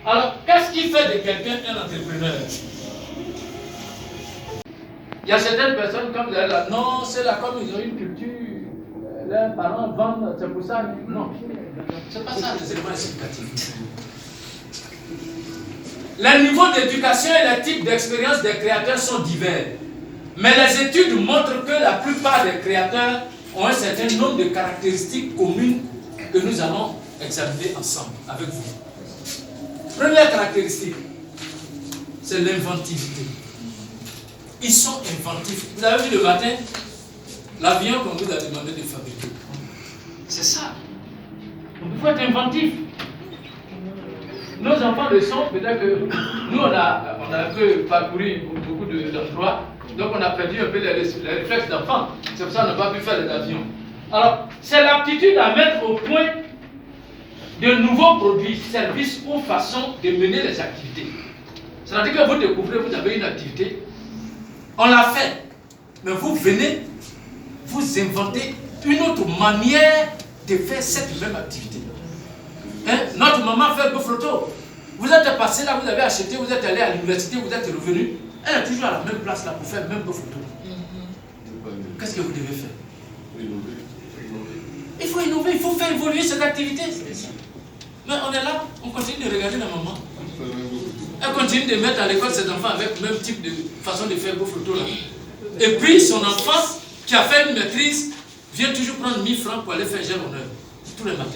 Alors, qu'est-ce qui fait de quelqu'un un entrepreneur? Il y a certaines personnes, comme vous allez là, non, c'est là, comme ils ont une culture, leurs parents vendent, c'est pour ça. Non, c'est pas ça les éléments explicatifs. Les niveaux d'éducation et les types d'expérience des créateurs sont divers. Mais les études montrent que la plupart des créateurs ont un certain nombre de caractéristiques communes que nous allons examiner ensemble avec vous. Première caractéristique, c'est l'inventivité. Ils sont inventifs. Vous avez vu le matin, l'avion qu'on vous a demandé de fabriquer. C'est ça. Donc il faut être inventif. Nos enfants le sont, peut-être que nous, on a un peu parcouru beaucoup d'endroits, donc on a perdu un peu les réflexes d'enfants. C'est pour ça qu'on n'a pas pu faire les avions. Alors, c'est l'aptitude à mettre au point de nouveaux produits, services ou façons de mener les activités. C'est-à-dire que vous découvrez, vous avez une activité, on l'a fait, mais vous venez, vous inventez une autre manière de faire cette même activité. Hein? Notre maman fait beau photo. Vous êtes passé là, vous avez acheté, vous êtes allé à l'université, vous êtes revenu. Elle est toujours à la même place là pour faire le même beau photo. Qu'est-ce que vous devez faire? Il faut innover, il faut faire évoluer cette activité. Mais on est là, on continue de regarder la maman. Elle continue de mettre à l'école ses enfants avec le même type de façon de faire beau photo là. Et puis son enfant qui a fait une maîtrise vient toujours prendre 1000 francs pour aller faire gel honneur tous les matins.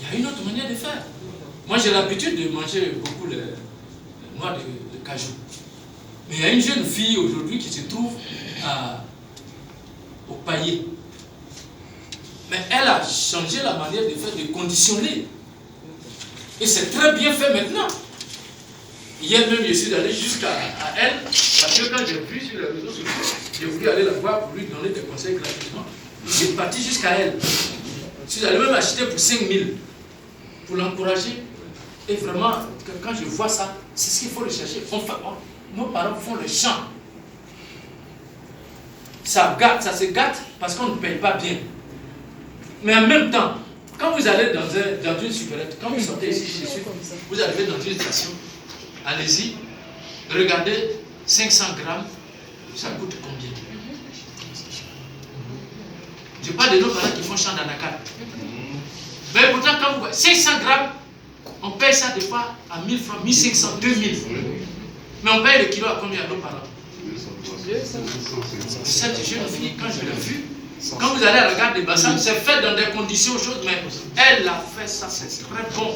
Il y a une autre manière de faire. Moi j'ai l'habitude de manger beaucoup les noix de cajou. Mais il y a une jeune fille aujourd'hui qui se trouve au paillet. Mais elle a changé la manière de faire, de conditionner. Et c'est très bien fait maintenant. Hier même, je suis allé jusqu'à elle, parce que quand j'ai vu sur les réseaux sociaux, j'ai voulu aller la voir pour lui donner des conseils gratuitement. Je suis parti jusqu'à elle. Je suis allé même acheter pour 5000 pour l'encourager. Et vraiment, quand je vois ça, c'est ce qu'il faut rechercher. Nos parents font le champ. Ça se gâte parce qu'on ne paye pas bien. Mais en même temps, quand vous allez dans une supérette, quand vous sortez ici chez vous, vous arrivez dans une station, allez-y, regardez, 500 grammes, ça coûte combien? Je parle de nos parents qui font champ d'anacarde. Mais pourtant, quand vous voyez 500 grammes, on paye ça des fois à 1000 francs, 1500, 2000. Mais on paye le kilo à combien à nos parents? Cette jeune fille, quand je l'ai vue, quand vous allez regarder des bassins, c'est fait dans des conditions chaudes, mais elle a fait ça, c'est très bon.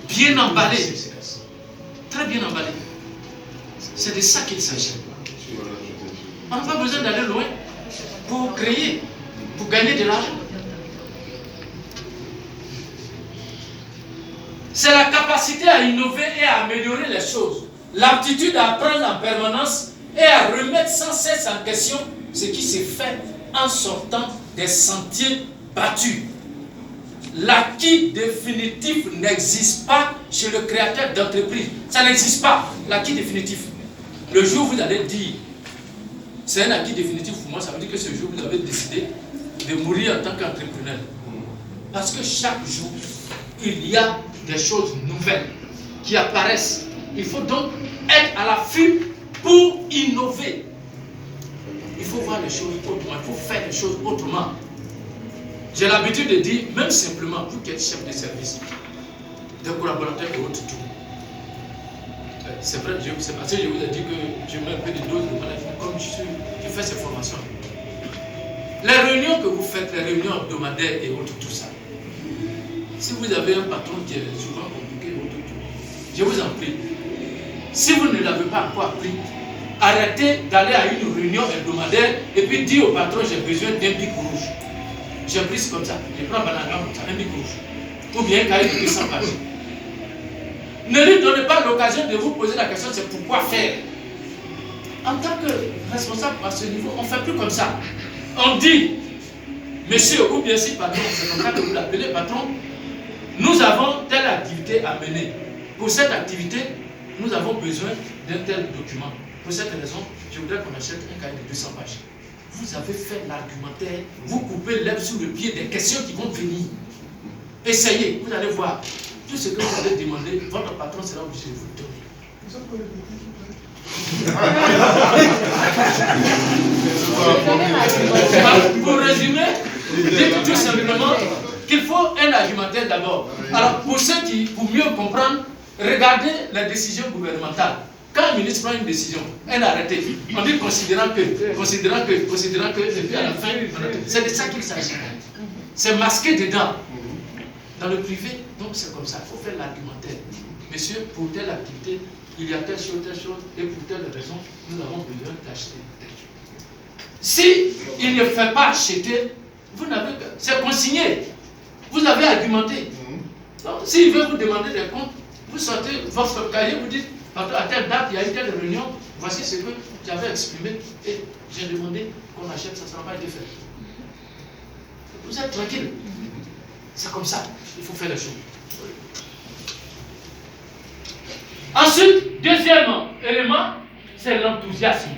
Bien emballé. Très bien emballé. C'est de ça qu'il s'agit. On n'a pas besoin d'aller loin pour créer, pour gagner de l'argent. C'est la capacité à innover et à améliorer les choses. L'aptitude à apprendre en permanence et à remettre sans cesse en question ce qui s'est fait en sortant des sentiers battus. L'acquis définitif n'existe pas chez le créateur d'entreprise. Ça n'existe pas, l'acquis définitif. Le jour où vous allez dire, c'est un acquis définitif pour moi, ça veut dire que ce jour vous avez décidé de mourir en tant qu'entrepreneur. Parce que chaque jour, il y a des choses nouvelles qui apparaissent. Il faut donc être à l'affût pour innover. Il faut voir les choses autrement, il faut faire les choses autrement. J'ai l'habitude de dire, même simplement, vous qui êtes chef de service, des collaborateurs et autres, tout. C'est vrai, c'est parce que je vous ai dit que je mets un peu de dose de management, comme je fais ces formations. Les réunions que vous faites, les réunions hebdomadaires et autres, tout ça. Si vous avez un patron qui est souvent compliqué, autres, tout, je vous en prie. Si vous ne l'avez pas encore appris, arrêtez d'aller à une réunion hebdomadaire et puis dire au patron, j'ai besoin d'un bic rouge. J'ai pris comme ça, je prends banana comme ça, un bic rouge. Ou bien un cahier de 200 pages. Ne lui donnez pas l'occasion de vous poser la question, c'est pourquoi faire. En tant que responsable à ce niveau, on ne fait plus comme ça. On dit, monsieur ou bien si patron, c'est comme ça que vous l'appelez patron, nous avons telle activité à mener. Pour cette activité, nous avons besoin d'un tel document. Pour cette raison, je voudrais qu'on achète un cahier de 200 pages. Vous avez fait l'argumentaire, vous coupez l'herbe sous le pied des questions qui vont venir. Essayez, vous allez voir. Tout ce que vous allez demander, votre patron sera obligé de vous donner. Pour résumer, dites tout simplement qu'il faut un argumentaire d'abord. Alors, pour ceux qui, pour mieux comprendre, regardez la décision gouvernementale. Quand un ministre prend une décision, elle est arrêtée. On dit considérant que, et puis à la fin, c'est de ça qu'il s'agit. C'est masqué dedans. Dans le privé, donc c'est comme ça, il faut faire l'argumentaire. Monsieur, pour telle activité, il y a telle chose, et pour telle raison, nous avons besoin d'acheter. Si il ne fait pas acheter, vous n'avez que. C'est consigné. Vous avez argumenté. Donc, s'il veut vous demander des comptes, vous sortez votre cahier, vous dites, à telle date, il y a eu telle réunion, voici ce que j'avais exprimé, et j'ai demandé qu'on achète, ça n'a pas été fait. Vous êtes tranquille. C'est comme ça, il faut faire les choses. Ensuite, deuxième élément, c'est l'enthousiasme.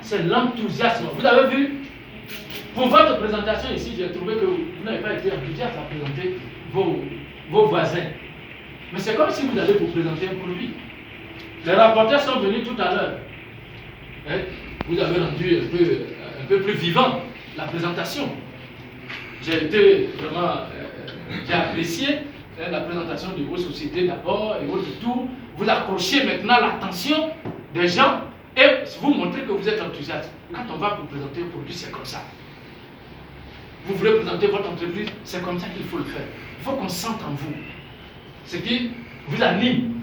C'est l'enthousiasme. Vous avez vu, pour votre présentation ici, j'ai trouvé que vous n'avez pas été enthousiaste à présenter vos voisins. Mais c'est comme si vous allez vous présenter un produit. Les rapporteurs sont venus tout à l'heure. Vous avez rendu un peu plus vivant la présentation. J'ai été vraiment, j'ai apprécié la présentation de vos sociétés d'abord et votre tout. Vous accrochez maintenant l'attention des gens et vous montrez que vous êtes enthousiaste. Quand on va vous présenter un produit, c'est comme ça. Vous voulez présenter votre entreprise, c'est comme ça qu'il faut le faire. Il faut qu'on sente en vous ce qui vous anime.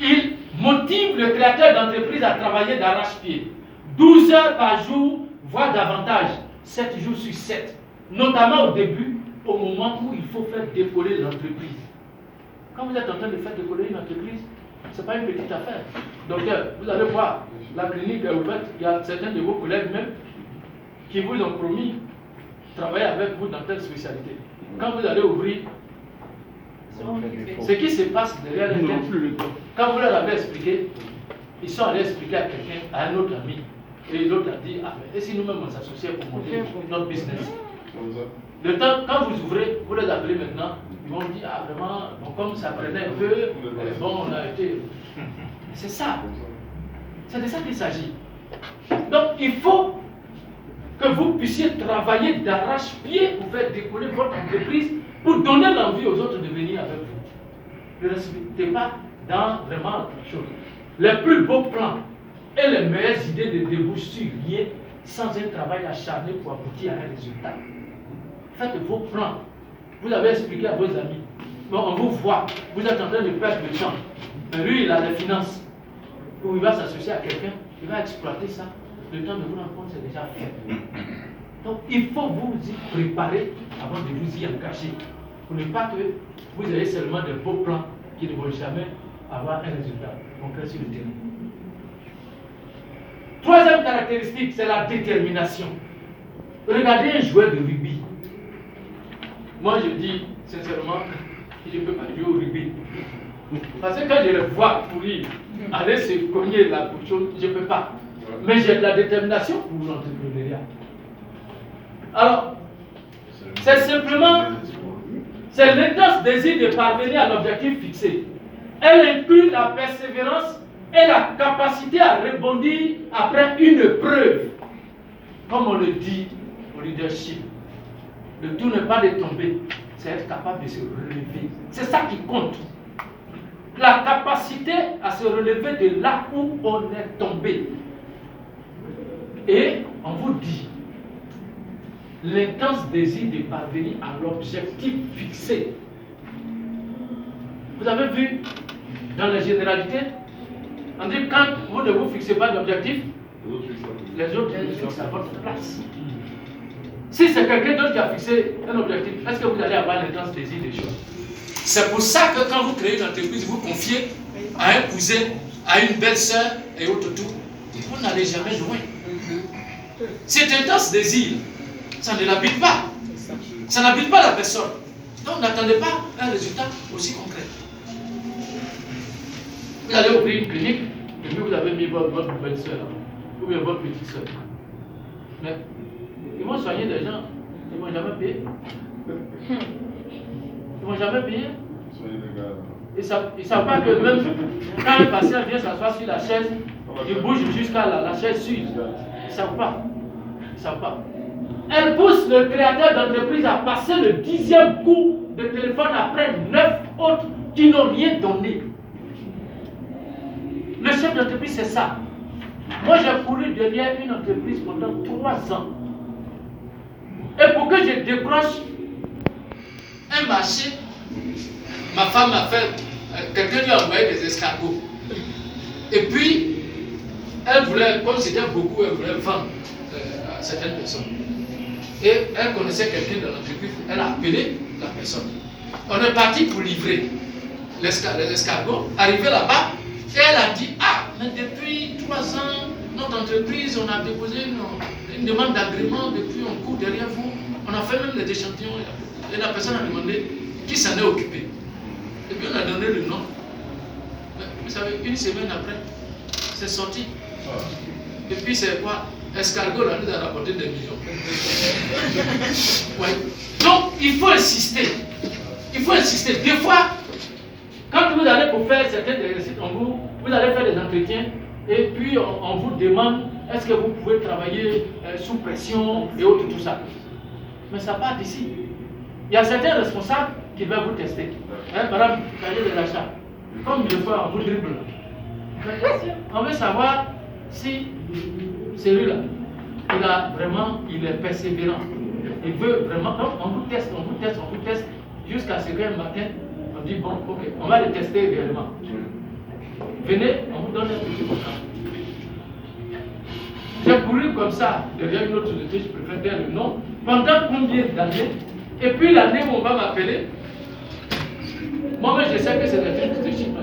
Il motive le créateur d'entreprise à travailler d'arrache-pied. 12 heures par jour, voire davantage, 7 jours sur 7. Notamment au début, au moment où il faut faire décoller l'entreprise. Quand vous êtes en train de faire décoller une entreprise, ce n'est pas une petite affaire. Docteur, vous allez voir, la clinique est ouverte, il y a certains de vos collègues même qui vous ont promis de travailler avec vous dans telle spécialité. Quand vous allez ouvrir, ce qui se passe derrière les têtes, quand vous leur avez expliqué, ils sont allés expliquer à quelqu'un, à un autre ami, et l'autre a dit, ah mais et si nous-mêmes on s'associait pour monter notre business? Le temps, quand vous ouvrez, vous les appelez maintenant, ils vont dire, ah vraiment, bon, comme ça prenait un peu, bon, on a été. C'est ça. C'est de ça qu'il s'agit. Donc, il faut que vous puissiez travailler d'arrache-pied pour faire décoller votre entreprise, pour donner l'envie aux autres de venir avec vous. Ne restez pas dans vraiment quelque chose. Les plus beaux plans et les meilleures idées ne débouchent sur rien sans un travail acharné pour aboutir à un résultat. Faites vos plans. Vous avez expliqué à vos amis. Bon, on vous voit. Vous êtes en train de perdre le temps. Mais lui, il a les finances. Ou il va s'associer à quelqu'un. Il va exploiter ça. Le temps de vous rendre compte, c'est déjà fait. Donc, il faut vous y préparer avant de vous y engager. Pour ne pas que vous ayez seulement de beaux plans qui ne vont jamais avoir un résultat concret sur le terrain. Troisième caractéristique, c'est la détermination. Regardez un joueur de rugby. Moi, je dis sincèrement, je ne peux pas jouer au rugby. Parce que quand je le vois courir, aller se cogner la bouchon, je ne peux pas. Mais j'ai de la détermination pour l'entrepreneuriat. Alors, c'est simplement, c'est l'intense désir de parvenir à l'objectif fixé. Elle inclut la persévérance et la capacité à rebondir après une preuve. Comme on le dit au leadership, le tout n'est pas de tomber, c'est être capable de se relever. C'est ça qui compte. La capacité à se relever de là où on est tombé. Et on vous dit, l'intense désir de parvenir à l'objectif fixé. Vous avez vu, dans les généralités, on dit quand vous ne vous fixez pas d'objectif, les autres vous fixent à votre place. Si c'est quelqu'un d'autre qui a fixé un objectif, est-ce que vous allez avoir l'intense désir des choses? C'est pour ça que quand vous créez une entreprise, vous confiez à un cousin, à une belle-sœur et autres tout, vous n'allez jamais loin. Cet intense désir, ça ne l'habite pas. Ça n'habite pas la personne. Donc n'attendez pas un résultat aussi concret. Vous allez ouvrir une clinique, et puis vous avez mis votre belle-sœur, ou bien votre petite sœur. Mais ils vont soigner des gens, ils ne vont jamais payer. Ils ne vont jamais payer. Ils ne savent pas que même quand un patient vient s'asseoir sur la chaise, il bouge jusqu'à la chaise s'use. Ils ne savent pas. Ils ne savent pas. Elle pousse le créateur d'entreprise à passer le 10e coup de téléphone après 9 autres qui n'ont rien donné. Le chef d'entreprise, c'est ça. Moi, j'ai couru derrière une entreprise pendant 3 ans. Et pour que je décroche un marché, ma femme a fait, quelqu'un lui a envoyé des escargots. Et puis, elle voulait, comme c'était beaucoup, elle voulait vendre à certaines personnes. Et elle connaissait quelqu'un dans l'entreprise, elle a appelé la personne. On est parti pour livrer les escargots. Arrivé là-bas, et elle a dit, ah, mais depuis 3 ans, notre entreprise, on a déposé une demande d'agrément, depuis on court derrière vous, on a fait même des échantillons. Et la personne a demandé qui s'en est occupé. Et puis on a donné le nom. Mais, vous savez, une semaine après, c'est sorti. Et puis c'est quoi? Escargot, là, nous a rapporté des millions. Ouais. Donc, il faut insister. Il faut insister. Des fois, quand vous allez pour faire certains exercices, vous allez faire des entretiens, et puis on vous demande est-ce que vous pouvez travailler sous pression et autres, tout ça. Mais ça part d'ici. Il y a certains responsables qui veulent vous tester. Par exemple, cahier de l'achat. Comme des fois, on vous dribble. On veut savoir si celui-là, il est persévérant. Il veut vraiment. Donc, on vous teste, jusqu'à ce qu'un matin, on dit bon, ok, on va le tester réellement. Venez, on vous donne un petit contrat. J'ai couru comme ça, derrière une autre société, je préfère dire le nom, pendant combien d'années? Et puis l'année où on va m'appeler, moi-même je sais que c'est des trucs de chiffres.